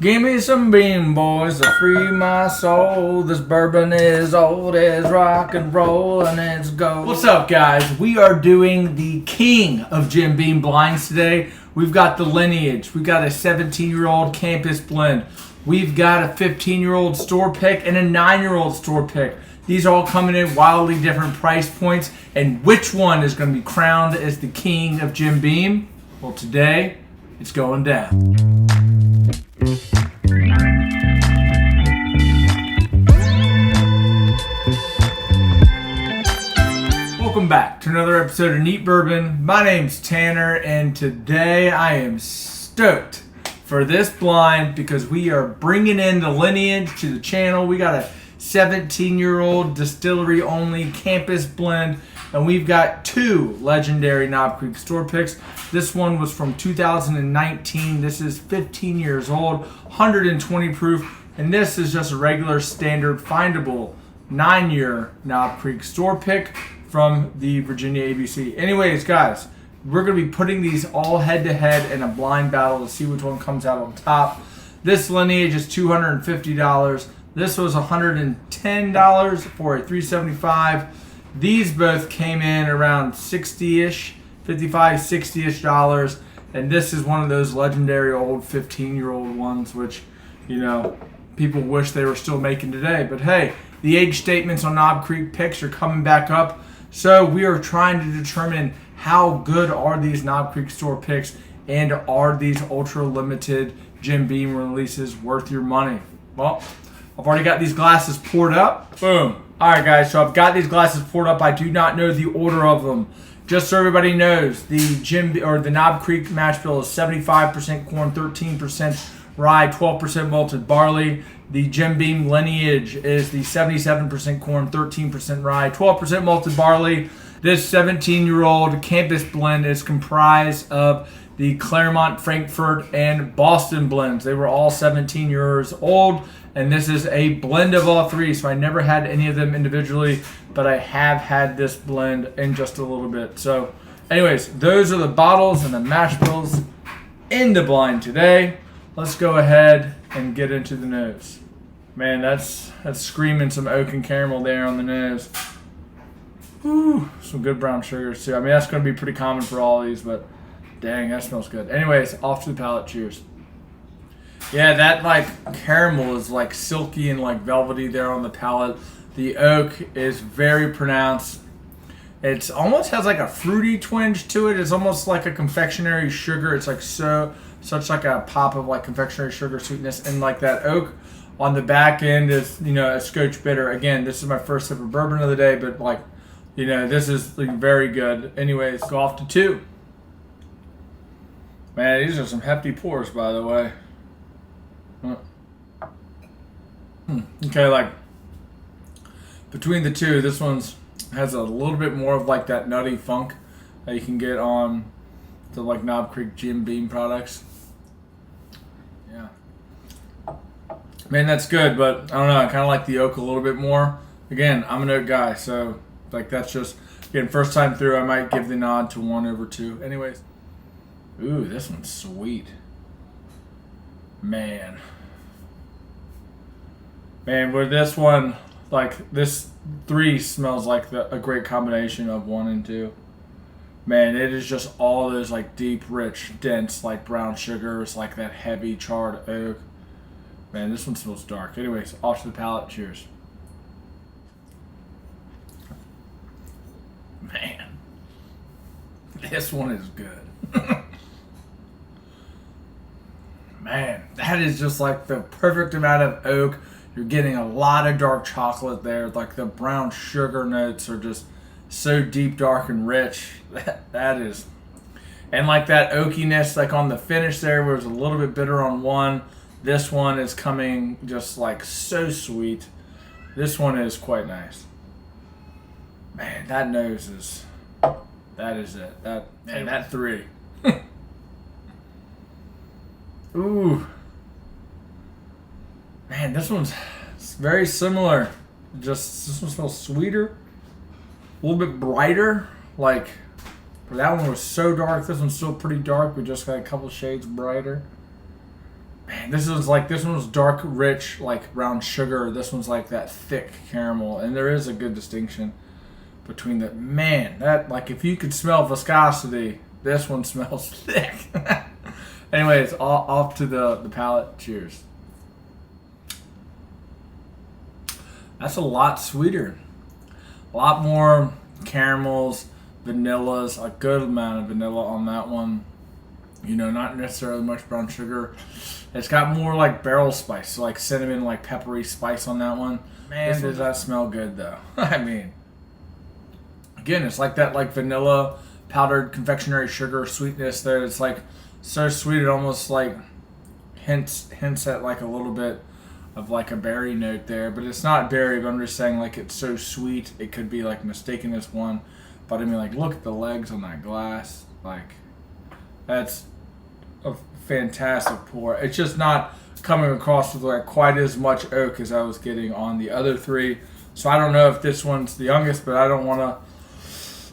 Give me some beam, boys, to free my soul. This bourbon is old as rock and roll, and it's gold. What's up, guys? We are doing the king of Jim Beam blinds today. We've got the Lineage. We've got a 17-year-old campus blend. We've got a 15-year-old store pick and a 9-year-old store pick. These are all coming in wildly different price points. And which one is going to be crowned as the king of Jim Beam? Well, today, it's going down. Welcome back to another episode of Neat Bourbon. My name's Tanner, and today I am stoked for this blind because we are bringing in the Lineage to the channel. We got a 17-year-old distillery only campus blend, and we've got two legendary Knob Creek store picks. This one was from 2019. This is 15 years old, 120 proof, and this is just a regular standard findable 9-year Knob Creek store pick from the Virginia ABC. Anyways, guys, we're going to be putting these all head-to-head in a blind battle to see which one comes out on top. This Lineage is $250. This was $110 for a $375. These both came in around 60-ish, 55, 60-ish dollars. And this is one of those legendary old 15-year-old ones, which, you know, people wish they were still making today. But hey, the age statements on Knob Creek picks are coming back up. So we are trying to determine how good are these Knob Creek store picks, and are these ultra limited Jim Beam releases worth your money? Well, I've already got these glasses poured up. Boom. All right, guys, so I've got these glasses poured up. I do not know the order of them. Just so everybody knows, the Knob Creek mash bill is 75% corn, 13% rye, 12% malted barley. The Jim Beam Lineage is the 77% corn, 13% rye, 12% malted barley. This 17-year-old campus blend is comprised of the Claremont, Frankfurt, and Boston blends. They were all 17 years old, and this is a blend of all three. So I never had any of them individually, but I have had this blend in just a little bit. So anyways, those are the bottles and the mash bills in the blind today. Let's go ahead and get into the nose. Man, that's screaming some oak and caramel there on the nose. Whew, some good brown sugars too. I mean, that's going to be pretty common for all of these, but dang, that smells good. Anyways, off to the palate. Cheers. Yeah, that like caramel is like silky and like velvety there on the palate. The oak is very pronounced. It's almost has like a fruity twinge to it. It's almost like a confectionery sugar. It's like such like a pop of like confectionery sugar sweetness, and like that oak on the back end is, you know, a Scotch bitter. Again, this is my first sip of bourbon of the day, but like, you know, this is like very good. Anyways, go off to two. Man, these are some hefty pours, by the way. Okay, like between the two, this one's has a little bit more of like that nutty funk that you can get on the like Knob Creek Jim Beam products. Yeah. Man, that's good, but I don't know, I kind of like the oak a little bit more. Again, I'm an oak guy, so like that's just, again, first time through, I might give the nod to 1/2. Anyways. Ooh, this one's sweet. Man, with this one, like this 3 smells like a great combination of 1 and 2. Man, it is just all those like deep, rich, dense, like brown sugars, like that heavy charred oak. Man, this one smells dark. Anyways, off to the palate. Cheers. Man, this one is good. Man, that is just like the perfect amount of oak. You're getting a lot of dark chocolate there. Like the brown sugar notes are just so deep, dark, and rich. That is. And like that oakiness, like on the finish there, was a little bit bitter on one. This one is coming just like so sweet. This one is quite nice. Man, that nose is, that is it. That 3. Ooh. Man, this one's very similar. Just, this one smells sweeter. A little bit brighter. Like, that one was so dark. This one's still pretty dark. We just got a couple shades brighter. Man, man, this one was dark, rich, like brown sugar. This one's like that thick caramel, and there is a good distinction between the that like if you could smell viscosity, this one smells thick. Anyways, off to the palate. Cheers. That's a lot sweeter, a lot more caramels, vanillas, a good amount of vanilla on that one. You know, not necessarily much brown sugar. It's got more like barrel spice, like cinnamon, like peppery spice on that one. Man, does that smell good though. I mean, again, it's like that like vanilla powdered confectionery sugar sweetness there. It's like so sweet it almost like hints at like a little bit of like a berry note there, but it's not berry, but I'm just saying like it's so sweet it could be like mistaken as one. But I mean, like, look at the legs on that glass. Like, that's a fantastic pour. It's just not coming across with like quite as much oak as I was getting on the other three. So I don't know if this one's the youngest, but I don't want to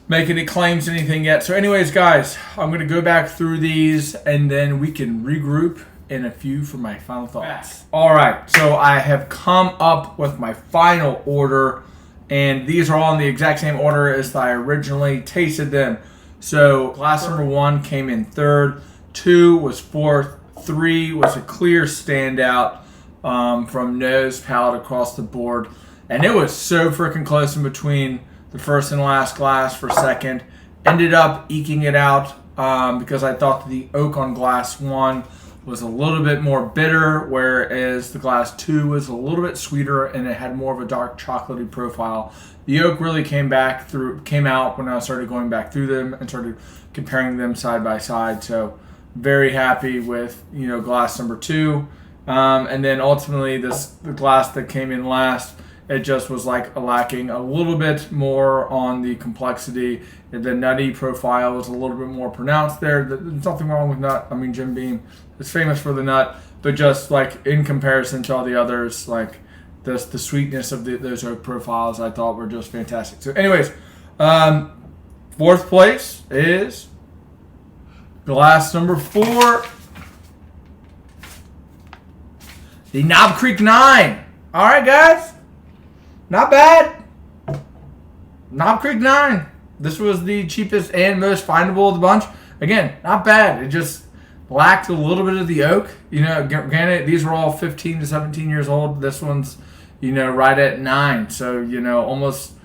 make any claims anything yet. So anyways, guys, I'm going to go back through these and then we can regroup in a few for my final thoughts. All right, so I have come up with my final order, and these are all in the exact same order as I originally tasted them. So glass number 1 came in 3rd, 2 was 4th, 3 was a clear standout from nose, palate across the board, and it was so freaking close in between the first and last glass for second. Ended up eking it out because I thought the oak on glass 1 was a little bit more bitter, whereas the glass 2 was a little bit sweeter and it had more of a dark chocolatey profile. The oak really came out when I started going back through them and started comparing them side by side. So very happy with, you know, glass number 2. And then ultimately the glass that came in last, it just was like lacking a little bit more on the complexity. The nutty profile was a little bit more pronounced there. There's nothing wrong with nut. I mean, Jim Beam is famous for the nut, but just like in comparison to all the others, like the sweetness of those oak profiles I thought were just fantastic. So anyways, 4th place is glass number 4, the Knob Creek 9. All right, guys. Not bad. Knob Creek 9. This was the cheapest and most findable of the bunch. Again, not bad. It just lacked a little bit of the oak. You know, granted, these were all 15 to 17 years old. This one's, you know, right at 9. So, you know, almost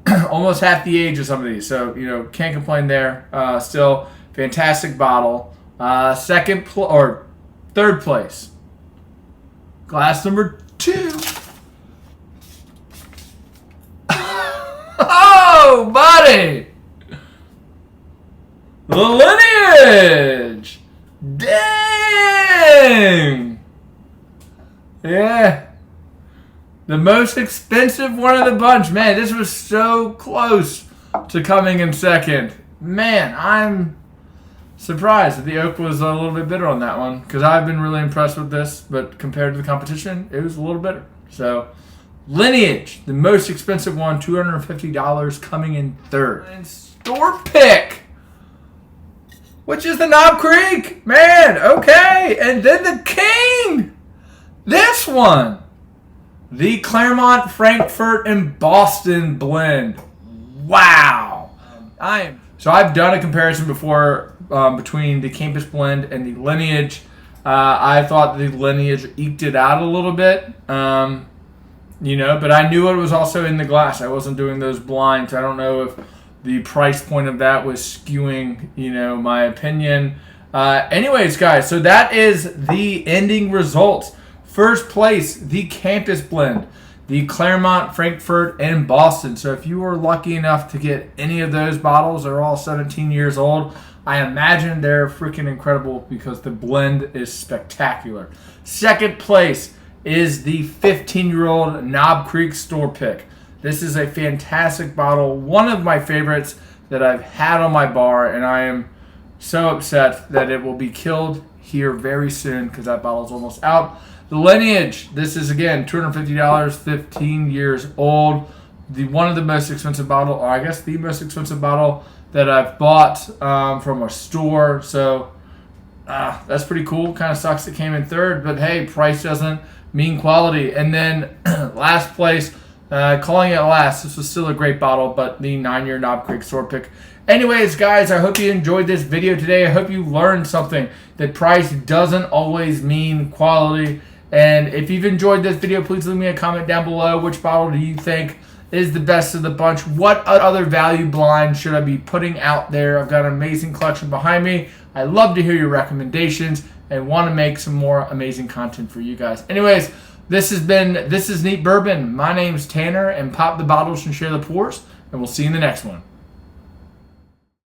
half the age of some of these. So, you know, can't complain there. Still, fantastic bottle. 3rd place. Glass number 2. Oh, buddy! The Lineage! Dang! Yeah. The most expensive one of the bunch. Man, this was so close to coming in second. Man, I'm surprised that the oak was a little bit bitter on that one, because I've been really impressed with this, but compared to the competition, it was a little bitter. So, Lineage, the most expensive one, $250, coming in 3rd. And store pick, which is the Knob Creek. Man, okay. And then the king, this one, the Claremont, Frankfurt, and Boston blend. Wow. So I've done a comparison before between the Campus blend and the Lineage. I thought the Lineage eked it out a little bit. You know, but I knew it was also in the glass. I wasn't doing those blinds. I don't know if the price point of that was skewing, you know, my opinion. Anyways, guys, so that is the ending results. First place, the Campus blend, the Claremont, Frankfurt, and Boston. So if you were lucky enough to get any of those bottles, they're all 17 years old. I imagine they're freaking incredible because the blend is spectacular. Second place is the 15-year-old Knob Creek store pick. This is a fantastic bottle, one of my favorites that I've had on my bar, and I am so upset that it will be killed here very soon because that bottle's almost out. The Lineage, this is again $250, 15 years old. One of the most expensive bottle, or I guess the most expensive bottle that I've bought from a store. So That's pretty cool. Kind of sucks it came in third, but hey, price doesn't mean quality. And then last place, calling it last. This was still a great bottle, but the 9-year Knob Creek sword pick. Anyways, guys, I hope you enjoyed this video today. I hope you learned something, that price doesn't always mean quality. And if you've enjoyed this video, please leave me a comment down below. Which bottle do you think is the best of the bunch? What other value blind should I be putting out there? I've got an amazing collection behind me. I love to hear your recommendations and want to make some more amazing content for you guys. Anyways, this is Neat Bourbon. My name's Tanner, and pop the bottles and share the pours, and we'll see you in the next one.